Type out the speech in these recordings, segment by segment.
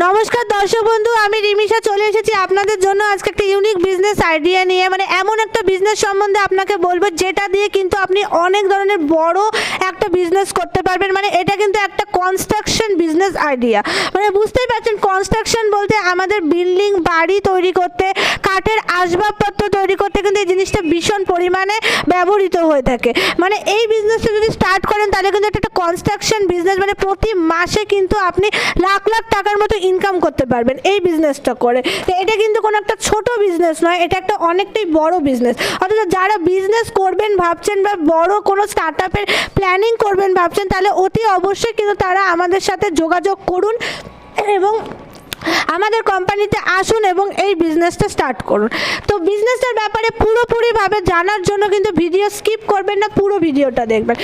নমস্কার দর্শক বন্ধু, আমি রিমিশা চলে এসেছি আপনাদের জন্য আজকে একটা ইউনিক বিজনেস আইডিয়া নিয়ে। মানে এমন একটা বিজনেস সম্বন্ধে আপনাকে বলবো যেটা দিয়ে কিন্তু আপনি অনেক ধরনের বড় একটা বিজনেস করতে পারবেন। মানে এটা কিন্তু একটা কনস্ট্রাকশন বিজনেস আইডিয়া। মানে বুঝতেই পারছেন, কনস্ট্রাকশন বলতে আমাদের বিল্ডিং বাড়ি তৈরি করতে, কাঠের আসবাবপত্র তৈরি করতে কিন্তু এই জিনিসটা ভীষণ পরিমাণে ব্যবহৃত হয়ে থাকে। মানে এই বিজনেসটা যদি স্টার্ট করেন তাহলে কিন্তু একটা কনস্ট্রাকশন বিজনেস, মানে প্রতি মাসে কিন্তু আপনি লাখ লাখ টাকার মতো ইনকাম করতে পারবেন এই বিজনেসটা করে। তো এটা কিন্তু কোনো একটা ছোট বিজনেস নয়, এটা একটা অনেকটাই বড় বিজনেস। অথচ যারা বিজনেস করবেন ভাবছেন বা বড় কোনো স্টার্ট আপের প্ল্যানিং করবেন ভাবছেন, তাহলে অতি অবশ্যই কিন্তু তারা আমাদের সাথে যোগাযোগ করুন এবং আমাদের কোম্পানিতে আসুন এবং এই বিজনেসটা স্টার্ট করুন। তো বিজনেসটার ব্যাপারে পুরোপুরিভাবে জানার জন্য কিন্তু ভিডিও স্কিপ করবেন না, পুরো ভিডিওটা দেখবেন।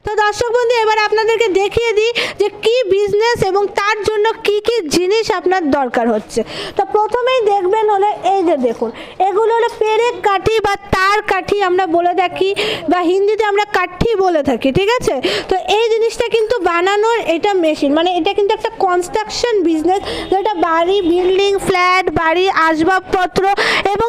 তো দর্শক বন্ধু, এবার আপনাদেরকে দেখিয়ে দিই যে কি বিজনেস এবং তার জন্য কি কি জিনিস আপনার দরকার হচ্ছে। তো প্রথমেই দেখবেন হলো এই যে দেখুন, এগুলো হলো পেরেক কাঠি বা তার কাঠি আমরা বলে থাকি, বা হিন্দিতে আমরা কাঠি বলে থাকি, ঠিক আছে। তো এই জিনিসটা কিন্তু বানানোর এটা মেশিন, মানে এটা কিন্তু একটা কনস্ট্রাকশন বিজনেস, যেটা বাড়ি, বিল্ডিং, ফ্ল্যাট, বাড়ি, আসবাবপত্র এবং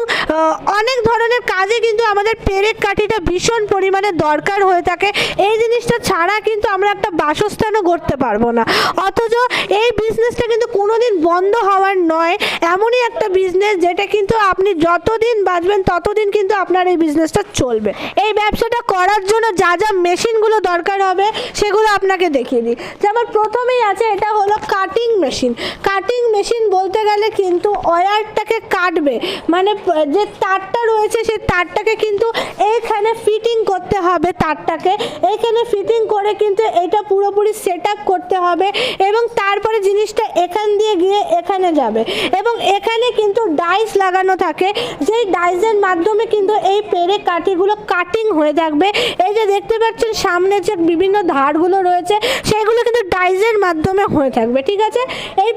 অনেক ধরনের কাজে কিন্তু আমাদের পেরেক কাঠিটা ভীষণ পরিমাণে দরকার হয়ে থাকে। এই জিনিসটা ছাড়া কিন্তু আমরা একটা বাসস্থানও গড়তে পারবো না। অথচ এই বিজনেসটা কিন্তু কোনোদিন বন্ধ হওয়ার নয়, এমনই একটা বিজনেস যেটা কিন্তু আপনি যতদিন বাঁচবেন ততদিন কিন্তু আপনার এই বিজনেসটা চলবে। এই ব্যবসাটা করার জন্য যা যা মেশিনগুলো দরকার হবে সেগুলো আপনাকে দেখিয়ে দিই। যেমন প্রথমেই আছে, এটা হলো কাটিং মেশিন। কাটিং মেশিন বলতে গেলে কিন্তু ওয়্যারটাকে কাটবে, মানে যে তারটা রয়েছে সেই তারটাকে কিন্তু এইখানে ফিটিং করতে হবে, তারটাকে এইখানে ফিটিং করে কিন্তু এটা পুরোপুরি সেট আপ করতে হবে এবং তারপরে জিনিসটা এখান দিয়ে গিয়ে এখানে যাবে এবং এখানে কিন্তু ডাইস লাগানো থাকে, যেই ডাইসের মাধ্যমে কিন্তু এই পেরেক কাঠিগুলো কাটিং হয়ে থাকবে। এই যে দেখতে পাচ্ছেন সামনে যে বিভিন্ন ধারগুলো রয়েছে সেগুলো কিন্তু ডাইসের মাধ্যমে হয়ে থাকবে, ঠিক আছে। এই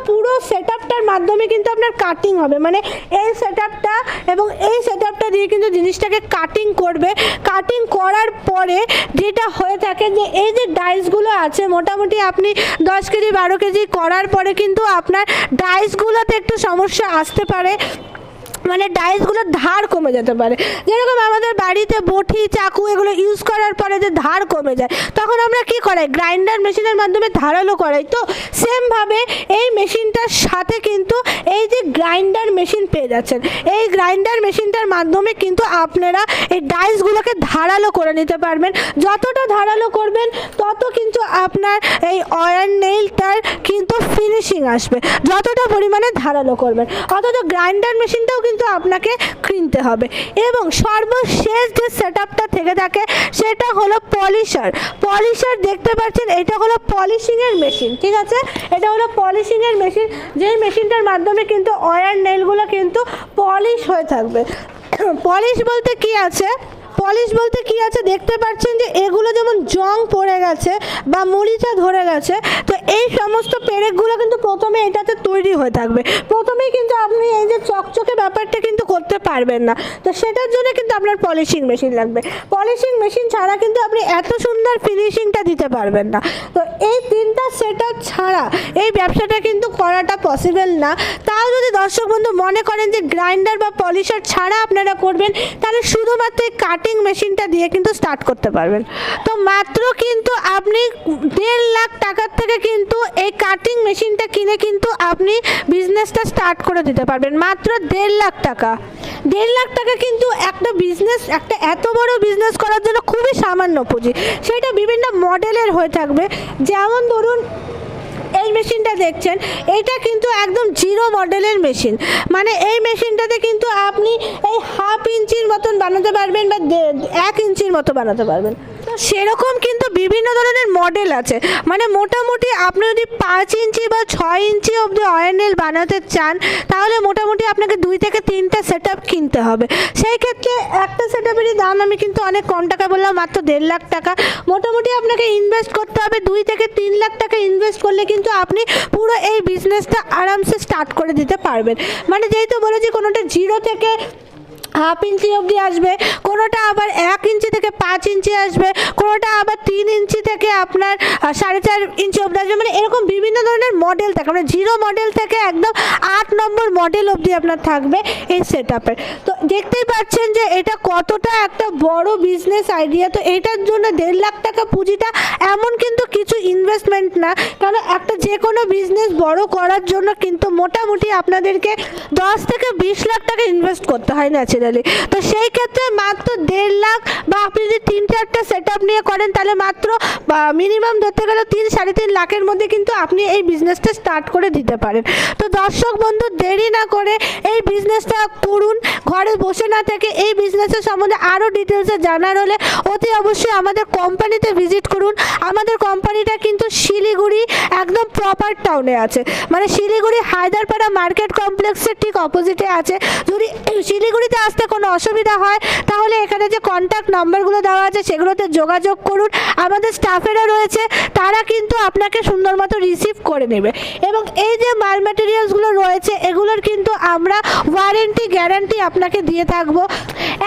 পুরো সেট আপটার মাধ্যমে কিন্তু আপনার কাটিং হবে, মানে এই সেট আপটা এবং এই সেট আপটা দিয়ে কিন্তু জিনিসটাকে কাটিং করবে। কাটিং করার পরে যেটা হয়ে থাকে যে এই যে ডাইসগুলো আছে, মোটামুটি আপনি 10 কেজি 12 কেজি করার পরে কিন্তু আপনার ডাইসগুলোতে একটু সমস্যা আসতে পারে, মানে ডাইসগুলোর ধার কমে যেতে পারে। যেরকম আমাদের বাড়িতে বটি, চাকু এগুলো ইউজ করার পরে যে ধার কমে যায়, তখন আমরা কি করাই, গ্রাইন্ডার মেশিনের মাধ্যমে ধারালো করাই। তো সেমভাবে এই মেশিনটার সাথে কিন্তু এই যে গ্রাইন্ডার মেশিন পেয়ে যাচ্ছেন, এই গ্রাইন্ডার মেশিনটার মাধ্যমে কিন্তু আপনারা এই ডাইসগুলোকে ধারালো করে নিতে পারবেন। যতটা ধারালো করবেন তত কিন্তু আপনার এই অয়েল নেইলটার কিন্তু ফিনিশিং আসবে, যতটা পরিমাণে ধারালো করবেন। অথচ গ্রাইন্ডার মেশিনটাও কিন্তু আপনাকে কিনতে হবে। এবং সর্বশেষ যে সেটআপটা থেকে থাকে সেটা হলো পলিশার। পলিশার দেখতে পাচ্ছেন, এটা হলো পলিশিংয়ের মেশিন, ঠিক আছে। এটা হলো পলিশিংয়ের মেশিন, যেই মেশিনটার মাধ্যমে কিন্তু ওয়্যার নেইলগুলো কিন্তু পলিশ হয়ে থাকবে। পলিশ বলতে কি আছে, পলিশ বলতে কি আছে দেখতে পাচ্ছেন যে এগুলো যেমন জং পড়ে গেছে বা মরিচা ধরে গেছে, তো এই সমস্ত পেরেকগুলো কিন্তু প্রথমে এটাতে তৈরি হয়ে থাকবে। প্রথমেই কিন্তু আপনি এই যে চকচকে ব্যাপারটা কিন্তু করতে পারবেন না, তো সেটার জন্য কিন্তু আপনার পলিশিং মেশিন লাগবে। পলিশিং মেশিন ছাড়া কিন্তু আপনি এত সুন্দর ফিনিশিংটা দিতে পারবেন না। তো এই তিনটা সেটআপ ছাড়া এই ব্যবসাটা কিন্তু করাটা পসিবল না। তাও যদি দর্শক বন্ধু মনে করেন যে গ্রাইন্ডার বা পলিশার ছাড়া আপনারা করবেন, তাহলে শুধুমাত্র এই কাটিং মেশিনটা দিয়ে কিন্তু স্টার্ট করতে পারবেন। তো মাত্র কিন্তু আপনি 1.5 লাখ টাকার থেকে কিন্তু এই কাটিং মেশিনটা কিনে কিন্তু আপনি বিজনেসটা স্টার্ট করে দিতে পারবেন। মাত্র 1.5 লাখ টাকা। 1.5 লাখ টাকা কিন্তু একটা বিজনেস, একটা এত বড় বিজনেস করার জন্য খুবই সামান্য পুঁজি। সেটা বিভিন্ন মডেলের হয়ে থাকবে। যেমন ধরুন এই মেশিনটা দেখছেন, এটা কিন্তু একদম 0 মডেলের মেশিন, মানে এই মেশিনটাতে কিন্তু আপনি এই 1/2 ইঞ্চির মতন বানাতে পারবেন বা 1 ইঞ্চির মতো বানাতে পারবেন। তো সেরকম কিন্তু বিভিন্ন ধরনের মডেল আছে, মানে মোটামুটি আপনি যদি 5 ইঞ্চি বা 6 ইঞ্চি অবধি ওয়্যার নেইল বানাতে চান, তাহলে মোটামুটি আপনাকে 2 থেকে 3টা সেটআপ কিনতে হবে। সেই ক্ষেত্রে একটা সেটআপেরই দাম আমি কিন্তু অনেক কম টাকা বললাম, মাত্র 1.5 লাখ টাকা। মোটামুটি আপনাকে ইনভেস্ট করতে হবে 2 থেকে 3 লাখ টাকা। ইনভেস্ট করলে কিন্তু আপনি পুরো এই বিজনেসটা আরামসে স্টার্ট করে দিতে পারবেন। মানে যেহেতু বলেছি কোনোটা 0 থেকে হাফ ইঞ্চি অবধি আসবে, কোনোটা আবার 1 ইঞ্চি থেকে 5 ইঞ্চি আসবে, কোনোটা আবার 3 ইঞ্চি থেকে আপনার 4.5 ইঞ্চি অবধি আসবে। মানে এরকম বিভিন্ন ধরনের মডেল থাকে, মানে 0 মডেল থেকে একদম 8 নম্বর মডেল অবধি আপনার থাকবে এই সেট আপের। তো দেখতেই পাচ্ছেন যে এটা কতটা একটা বড় বিজনেস আইডিয়া। তো এটার জন্য 1.5 লাখ টাকা পুঁজিটা এমন কিন্তু কিছু ইনভেস্টমেন্ট না, কারণ একটা যে কোনো বিজনেস বড় করার জন্য কিন্তু মোটামুটি আপনাদেরকে 10 থেকে 20 লাখ টাকা ইনভেস্ট করতে হয় ন্যাচারালি। তো সেই ক্ষেত্রে মাত্র 1.5 লাখ বা আপনি যদি 3-4টা সেট আপ নিয়ে করেন তাহলে মাত্র মিনিমাম ধরতে গেলে 3-3.5 লাখের মধ্যে কিন্তু আপনি এই বিজনেসটা স্টার্ট করে দিতে পারেন। তো দর্শক বন্ধু, দেরি না করে এই বিজনেসটা করুন, ঘরে বসে না থেকে এই বিজনেসের সম্বন্ধে আরও ডিটেলসে জানার হলে অতি অবশ্যই আমাদের কোম্পানিতে ভিজিট করুন। আমাদের কোম্পানিটা কিন্তু শিলিগুড়ি একদম প্রপার টাউনে আছে, মানে শিলিগুড়ি হায়দারপাড়া মার্কেট কমপ্লেক্সের ঠিক অপোজিটে আছে। যদি শিলিগুড়িতে আসতে কোনো অসুবিধা হয় তাহলে এখানে যে কন্ট্যাক্ট নাম্বারগুলো দেওয়া আছে সেগুলোতে যোগাযোগ করুন। আমাদের স্টাফেরা রয়েছে, তারা কিন্তু আপনাকে সুন্দর মতো রিসিভ করে নেবে। এবং এই যে মাল ম্যাটেরিয়ালসগুলো রয়েছে এগুলোর কিন্তু আমরা ওয়ারেন্টি গ্যারান্টি আপনাকে দিয়ে থাকবো,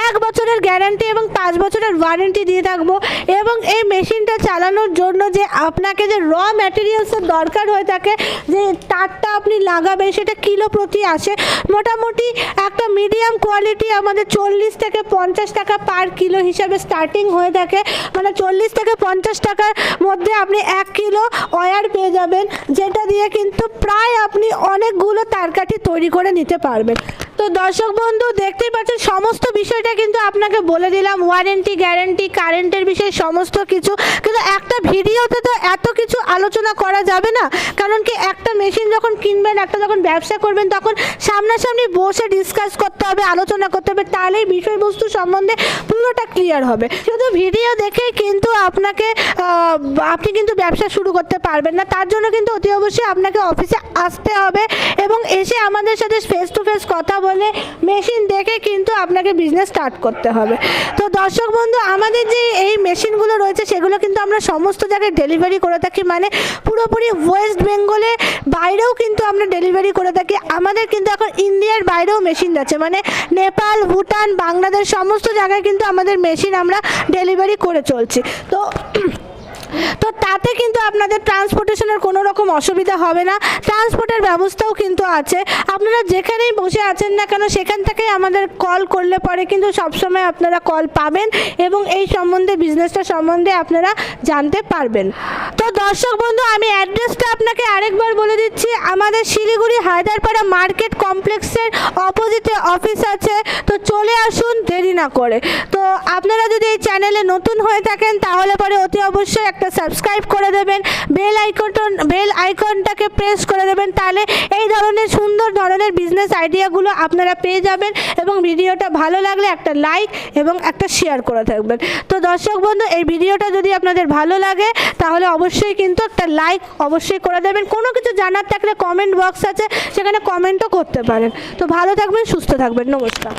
1 বছরের গ্যারান্টি এবং 5 বছরের ওয়ারেন্টি দিয়ে থাকবো। এবং এই মেশিনটা চালানোর জন্য যে আপনাকে যে র ম্যাটেরিয়ালসের দরকার হয়ে থাকে, যে তারটা আপনি লাগাবেন সেটা কিলো প্রতি আসে। মোটামুটি একটা মিডিয়াম কোয়ালিটি আমাদের 40 থেকে 50 টাকা পার কিলো হিসাবে স্টার্টিং হয়ে থাকে, মানে 40 থেকে 50 টাকার মধ্যে আপনি 1 কিলো ওয়্যার পেয়ে যাবেন, যেটা দিয়ে কিন্তু প্রায় আপনি অনেকগুলো তারকাঠি তৈরি করে নিতে পারবেন। তো দর্শক বন্ধু, দেখতেই পাচ্ছেন সমস্ত বিষয়টা কিন্তু আপনাকে বলে দিলাম, ওয়ারেন্টি গ্যারান্টি, কারেন্টের বিষয়ে সমস্ত কিছু। কিন্তু একটা ভিডিওতে তো এত কিছু আলোচনা করা যাবে না, কারণ কি একটা মেশিন যখন কিনবেন, একটা যখন ব্যবসা করবেন, তখন সামনাসামনি বসে ডিসকাস করতে হবে, আলোচনা করতে হবে, তাহলেই বিষয়বস্তু সম্বন্ধে পুরোটা ক্লিয়ার হবে। শুধু ভিডিও দেখেই কিন্তু আপনি কিন্তু ব্যবসা শুরু করতে পারবেন না। তার জন্য কিন্তু অতি অবশ্যই আপনাকে অফিসে আসতে হবে এবং এসে আমাদের সাথে ফেস টু ফেস কথা বলে মেশিন দেখে কিন্তু আপনাকে বিজনেস স্টার্ট করতে হবে। তো দর্শক বন্ধু, আমাদের যে এই মেশিনগুলো রয়েছে সেগুলো কিন্তু আমরা সমস্ত জায়গায় ডেলিভারি করে থাকি, মানে পুরোপুরি ওয়েস্ট বেঙ্গলের বাইরেও কিন্তু আমরা ডেলিভারি করে থাকি। আমাদের কিন্তু এখন ইন্ডিয়ার বাইরেও মেশিন যাচ্ছে, মানে নেপাল, ভুটান, বাংলাদেশ সমস্ত জায়গায় কিন্তু আমাদের মেশিন আমরা ডেলিভারি করে চলছি। তো তাতে কিন্তু আপনাদের ট্রান্সপোর্টেশনের কোনো রকম অসুবিধা হবে না, ট্রান্সপোর্টের ব্যবস্থাও কিন্তু আছে। আপনারা যেখানেই বসে আছেন না কেন সেখান থেকেই আমাদের কল করলে পরে কিন্তু সবসময় আপনারা কল পাবেন এবং এই সম্বন্ধে, বিজনেসটা সম্বন্ধে আপনারা জানতে পারবেন। তো দর্শক বন্ধু, আমি অ্যাড্রেসটা আপনাকে আরেকবার বলে দিচ্ছি। আমাদের শিলিগুড়ি হায়দারপাড়া মার্কেট কমপ্লেক্সের অপোজিটে অফিস আছে, তো চলে আসুন দেরি না করে। তো আপনারা যদি এই চ্যানেলে নতুন হয়ে থাকেন তাহলে পরে অতি অবশ্যই একটা সাবস্ক্রাইব করে দেবেন, বেল আইকনটাকে প্রেস করে দেবেন, তাহলে এই ধরনের সুন্দর ধরনের বিজনেস আইডিয়াগুলো আপনারা পেয়ে যাবেন। এবং ভিডিওটা ভালো লাগলে একটা লাইক এবং একটা শেয়ার করে থাকবেন। তো দর্শক বন্ধু, এই ভিডিওটা যদি আপনাদের ভালো লাগে তাহলে অবশ্যই কিন্তু একটা লাইক অবশ্যই করে দেবেন। কোনো কিছু জানার থাকলে কমেন্ট বক্স আছে, সেখানে কমেন্টও করতে পারেন। তো ভালো থাকবেন, সুস্থ থাকবেন, নমস্কার।